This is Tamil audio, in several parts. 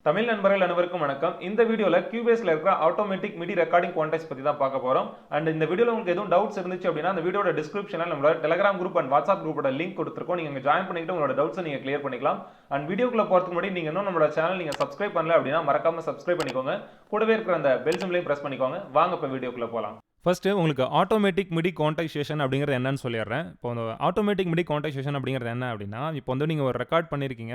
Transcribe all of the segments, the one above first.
தமிழ் நண்பர்கள் அனைவருக்கும் வணக்கம். இந்த வீடியோல Cubaseல இருக்கிற ஆட்டோமேட்டிக் MIDI ரெக்கார்டிங் குவான்டைஸ் பத்தி தான் பார்க்க போறோம். அண்ட் இந்த வீடியோல உங்களுக்கு எதுவும் டவுட்ஸ் இருந்துச்சு அப்படின்னா அந்த வீடியோட டிஸ்கிரிப்ஷன்ல நம்மளோட டெலிகிராம் குரூப் அண்ட் வாட்ஸ்அப் குரூப்போட லிங்க் கொடுத்துருக்கோம். நீங்க ஜாயின் பண்ணிட்டு உங்களோட டவுட்ஸை நீங்க கிளியர் பண்ணிக்கலாம். அண்ட் வீடியோக்குள்ள போறதுக்கு முன்னாடி நீங்க இன்னும் நம்மளோட சேனல் நீங்க சப்ஸ்கிரைப் பண்ணல அப்படின்னா மறக்காம சப்ஸ்கிரைப் பண்ணிக்கோங்க. கூடவே இருக்கிற அந்த பெல் சிம்பலையும் பிரஸ் பண்ணிக்கோங்க. வாங்க இப்ப வீடியோக்குள்ள போலாம். ஃபர்ஸ்ட்டு உங்களுக்கு ஆட்டோமேட்டிக் மிடி குவான்டைசேஷன் அப்படிங்கிறது என்னன்னு சொல்லிடுறேன். இப்போ அந்த ஆட்டோமேட்டிக் மிடி குவான்டைசேஷன் அப்படிங்கிறது என்ன அப்படின்னா, இப்போ வந்து நீங்கள் ஒரு ரெக்கார்ட் பண்ணியிருக்கீங்க,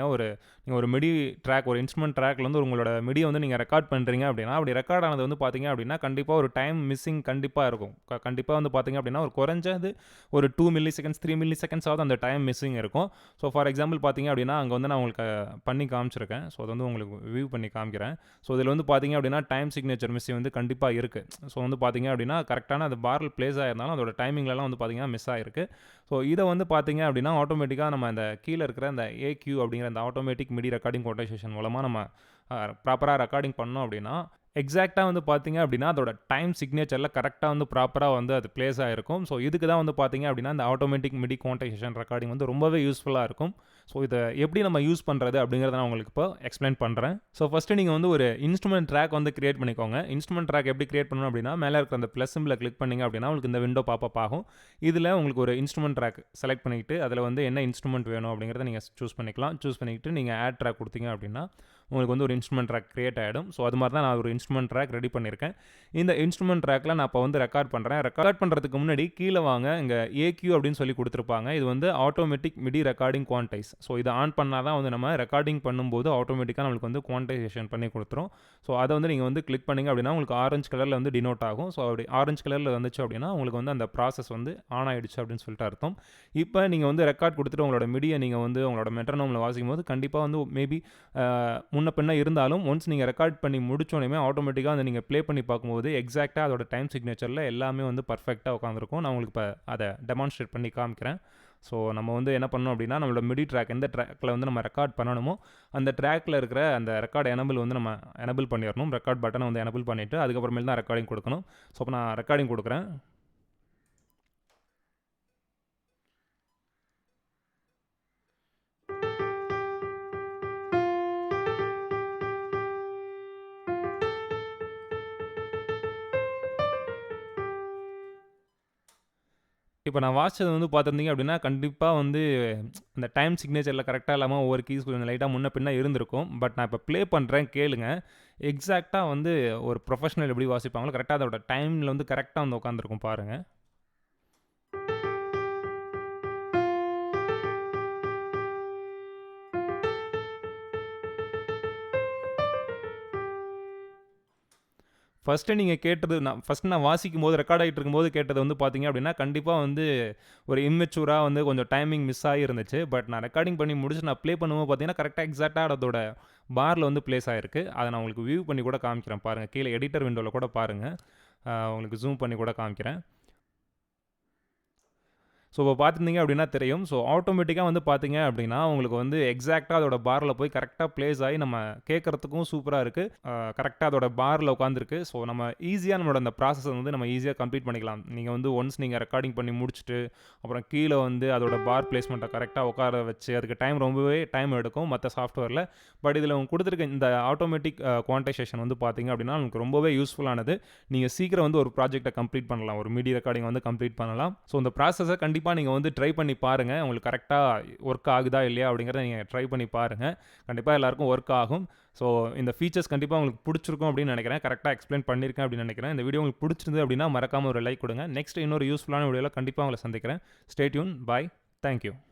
நீங்கள் ஒரு மிடி ட்ராக், ஒரு இன்ஸ்ட்ருமெண்ட் ட்ராக்ல வந்து உங்களோட மிடியை வந்து நீங்கள் ரெக்கார்ட் பண்ணுறீங்க அப்படின்னா, அப்படி ரெக்கார்ட் ஆனது வந்து பார்த்தீங்க அப்படின்னா கண்டிப்பாக ஒரு டைம் மிஸ்ஸிங் கண்டிப்பாக இருக்கும். கண்டிப்பாக வந்து பார்த்தீங்க அப்படின்னா ஒரு குறைஞ்சது ஒரு 2 மில்லி செகண்ட்ஸ் 3 மில்லி செகண்ட்ஸாவது அந்த டைம் மிஸ்ஸிங் இருக்கும். ஸோ ஃபார் எக்ஸாம்பிள் பார்த்தீங்க அப்படின்னா அங்கே வந்து நான் உங்களுக்கு பண்ணி காமிச்சிருக்கேன். ஸோ அதை வந்து உங்களுக்கு வியூ பண்ணி காமிக்கிறேன். ஸோ இதில் வந்து பார்த்தீங்க அப்படின்னா டைம் சிக்னேச்சர் மிஸ்ஸிங் வந்து கண்டிப்பாக இருக்குது. ஸோ வந்து பார்த்தீங்க அப்படின்னா கரெக்டான அது பாரில் பிளேஸ் ஆகிருந்தாலும் அதோட டைமிங்லலாம் வந்து பார்த்தீங்கன்னா மிஸ் ஆகிருக்கு. ஸோ இதை வந்து பார்த்தீங்க அப்படின்னா ஆட்டோமேட்டிக்காக நம்ம அந்த கீழே இருக்கிற அந்த AQ அப்படிங்கிற அந்த ஆட்டோமேட்டிக் மிடி ரெக்கார்டிங் குவான்டைசேஷன் மூலமாக நம்ம ப்ராப்பராக ரெக்கார்டிங் பண்ணோம் அப்படின்னா எக்ஸாக்டாக வந்து பார்த்தீங்க அப்படின்னா அதோட டைம் சிக்னேச்சரில் கரெக்டாக வந்து ப்ராப்பராக வந்து அது பிளேஸ் ஆகிருக்கும். ஸோ இதுக்கு தான் வந்து பார்த்தீங்க அப்படின்னா இந்த ஆட்டோமேட்டிக் மிடி குவான்டைசேஷன் ரெக்கார்டிங் வந்து ரொம்பவே யூஸ்ஃபுல்லாக இருக்கும். ஸோ இதை எப்படி நம்ம யூஸ் பண்ணுறது அப்படிங்கிறத நான் உங்களுக்கு இப்போ எக்ஸ்பிளைன் பண்ணுறேன். ஸோ ஃபஸ்ட்டு நீங்கள் வந்து ஒரு இன்ஸ்ட்ருமெண்ட் ட்ராக் வந்து கிரியேட் பண்ணிக்கோங்க. இன்ஸ்ட்ருமெண்ட் ட்ராக் எப்படி கிரியேட் பண்ணணும் அப்படின்னா மேலே இருக்கிற அந்த ப்ளஸ் சிம்பிளை கிளிக் பண்ணிங்க அப்படின்னா உங்களுக்கு இந்த விண்டோ பாப்பப் ஆகும். இதில் உங்களுக்கு ஒரு இன்ஸ்ட்ருமெண்ட் ட்ராக் செலக்ட் பண்ணிக்கிட்டு அதில் வந்து என்ன இன்ஸ்ட்ருமெண்ட் வேணும் அப்படிங்கிறத நீங்கள் சூஸ் பண்ணிக்கலாம். சூஸ் பண்ணிக்கிட்டு நீங்கள் ஆட் ட்ராக் கொடுத்தீங்க அப்படின்னா உங்களுக்கு வந்து ஒரு இன்ஸ்ட்ருமெண்ட் ட்ராக் கிரியேட் ஆகிடும். ஸோ அது மாதிரி தான் நான் ஒரு இன்ஸ்ட்ருமெண்ட் ட்ராக் ரெடி பண்ணியிருக்கேன். இந்த இன்ஸ்ட்ருமெண்ட் ட்ராக்கில் நான் இப்போ வந்து ரெக்கார்ட் பண்ணுறேன். ரெக்கார்ட் பண்ணுறதுக்கு முன்னாடி கீழே வாங்க இங்கே AQ அப்படின்னு சொல்லி கொடுத்துருப்பாங்க. இது வந்து automatic midi recording quantize. So இதை ஆன் பண்ணால் தான் வந்து நம்ம ரெக்கார்டிங் பண்ணும்போது ஆட்டோமேட்டிக்காக நம்மளுக்கு வந்து குவான்டைசேஷன் பண்ணி கொடுத்துரும். ஸோ அதை வந்து நீங்கள் வந்து கிளிக் பண்ணிங்க அப்படின்னா உங்களுக்கு ஆரஞ்சு கலரில் வந்து டினோட் ஆகும். ஸோ அப்படி ஆரஞ்சு கலரில் வந்துச்சு அப்படின்னா உங்களுக்கு வந்து அந்த ப்ராசஸ் வந்து ஆன் ஆகிடுச்சு அப்படின்னு சொல்லிட்டு அர்த்தம். இப்போ நீங்கள் வந்து ரெக்கார்ட் கொடுத்துட்டு உங்களோட மிடியை நீங்கள் வந்து உங்களோட மெட்ரோனோமில் வாசிக்கும் போது கண்டிப்பாக வந்து மேபி முன்ன பின்ன இருந்தாலும் ஒன்ஸ் நீங்கள் ரெக்கார்ட் பண்ணி முடிச்சோடனே ஆட்டோமேட்டிக்காக அதை நீங்கள் ப்ளே பண்ணி பார்க்கும்போது எக்ஸாக்டாக அதோட டைம் சிக்னேச்சரில் எல்லாமே வந்து பர்ஃபெக்டாக உட்காந்துருக்கும். நான் உங்களுக்கு இப்போ அதை டெமான்ஸ்ட்ரேட் பண்ணி காமிக்கிறேன். ஸோ நம்ம வந்து என்ன பண்ணணும் அப்படின்னா நம்மளோட மிடி ட்ராக் எந்த ட்ராக்கில் வந்து நம்ம ரெக்கார்ட் பண்ணணுமோ அந்த ட்ராக்கில் இருக்கிற அந்த ரெக்கார்ட் எனபிள் வந்து நம்ம எனபிள் பண்ணிடணும். ரெக்கார்ட் பட்டனை வந்து எனபிள் பண்ணிவிட்டு அதுக்கப்புறமேல் தான் ரெக்கார்டிங் கொடுக்கணும். ஸோ இப்போ நான் ரெக்கார்டிங் கொடுக்குறேன். இப்போ நான் வாசிச்சது வந்து பார்த்துருந்தீங்க அப்படின்னா கண்டிப்பாக வந்து அந்த டைம் சிக்னேச்சரில் கரெக்டாக இல்லாமல் ஒவ்வொரு கீஸ் கொஞ்சம் லைட்டாக முன்ன பின்ன இருந்திருக்கும். பட் நான் இப்போ ப்ளே பண்ணுறேன் கேளுங்க. எக்ஸாக்டாக வந்து ஒரு ப்ரொஃபஷனல் எப்படி வாசிப்பாங்களோ கரெக்டாக அதோட டைமில் வந்து கரெக்டாக வந்து உட்காந்துருக்கும் பாருங்கள். ஃபஸ்ட்டு நீங்கள் கேட்டது நான் வாசிக்கும் போது ரெக்கார்ட் ஆகிட்டு இருக்கும்போது கேட்டது வந்து பார்த்தீங்க அப்படின்னா கண்டிப்பாக வந்து ஒரு இம்மெச்சூராக வந்து கொஞ்சம் டைமிங் மிஸ் ஆகி இருந்துச்சு. பட் நான் ரெக்கார்டிங் பண்ணி முடிச்சு நான் ப்ளே பண்ணும்போது பார்த்தீங்கன்னா கரெக்டாக எக்ஸாக்டாக அதோட பாரில் வந்து ப்ளேஸ் ஆகிருக்கு. அதை நான் உங்களுக்கு வியூ பண்ணி கூட காமிக்கிறேன் பாருங்கள். கீழே எடிட்டர் விண்டோவில் கூட பாருங்கள். உங்களுக்கு ஜூம் பண்ணி கூட காமிக்கிறேன். ஸோ இப்போ பார்த்துருந்தீங்க அப்படின்னா தெரியும். ஸோ ஆட்டோமேட்டிக்காக வந்து பார்த்தீங்க அப்படின்னா உங்களுக்கு வந்து எக்ஸாக்டாக அதோட பாரில் போய் கரெக்டாக ப்ளேஸ் ஆகி நம்ம கேட்குறதுக்கும் சூப்பராக இருக்குது. கரெக்டாக அதோட பாரில் உட்காந்துருக்கு. ஸோ நம்ம ஈஸியாக நம்மளோட அந்த ப்ராசஸை வந்து நம்ம ஈஸியாக கம்ப்ளீட் பண்ணிக்கலாம். நீங்கள் வந்து ஒன்ஸ் நீங்கள் ரெக்கார்டிங் பண்ணி முடிச்சுட்டு அப்புறம் கீழே வந்து அதோட பார் பிளேஸ்மெண்ட்டை கரெக்டாக உட்கார வச்சு அதுக்கு ரொம்பவே டைம் எடுக்கும் மற்ற சாஃப்ட்வேரில். பட் இதில் அவங்க கொடுத்துருக்க இந்த ஆட்டோமேட்டிக் குவான்டைசேஷன் வந்து பார்த்தீங்க அப்படின்னா நமக்கு ரொம்பவே யூஸ்ஃபுல்லானது. நீங்கள் சீக்கிரம் வந்து ஒரு ப்ராஜெக்டை கம்ப்ளீட் பண்ணலாம். ஒரு மிடி ரெக்கார்டிங் வந்து கம்ப்ளீட் பண்ணலாம். ஸோ இந்த ப்ராசஸை கண்டிப்பாக நீங்கள் வந்து ட்ரை பண்ணி பாருங்கள். உங்களுக்கு கரெக்டாக ஒர்க் ஆகுதா இல்லையா அப்படிங்கிறத நீங்கள் ட்ரை பண்ணி பாருங்கள். கண்டிப்பாக எல்லாருக்கும் ஒர்க் ஆகும். ஸோ இந்த ஃபீச்சர்ஸ் கண்டிப்பாக உங்களுக்கு பிடிச்சிருக்கும் அப்படின்னு நினைக்கிறேன். கரெக்டாக எக்ஸ்பிளைன் பண்ணியிருக்கேன் அப்படின்னு நினைக்கிறேன். இந்த வீடியோ உங்களுக்கு பிடிச்சிருந்து அப்படின்னா மறக்காமல் ஒரு லைக் கொடுங்க. நெக்ஸ்ட் இன்னொரு யூஸ்ஃபுல்லான வீடியோவில் கண்டிப்பாக உங்களை சந்திக்கிறேன். Stay tune. பாய். தேங்க்யூ.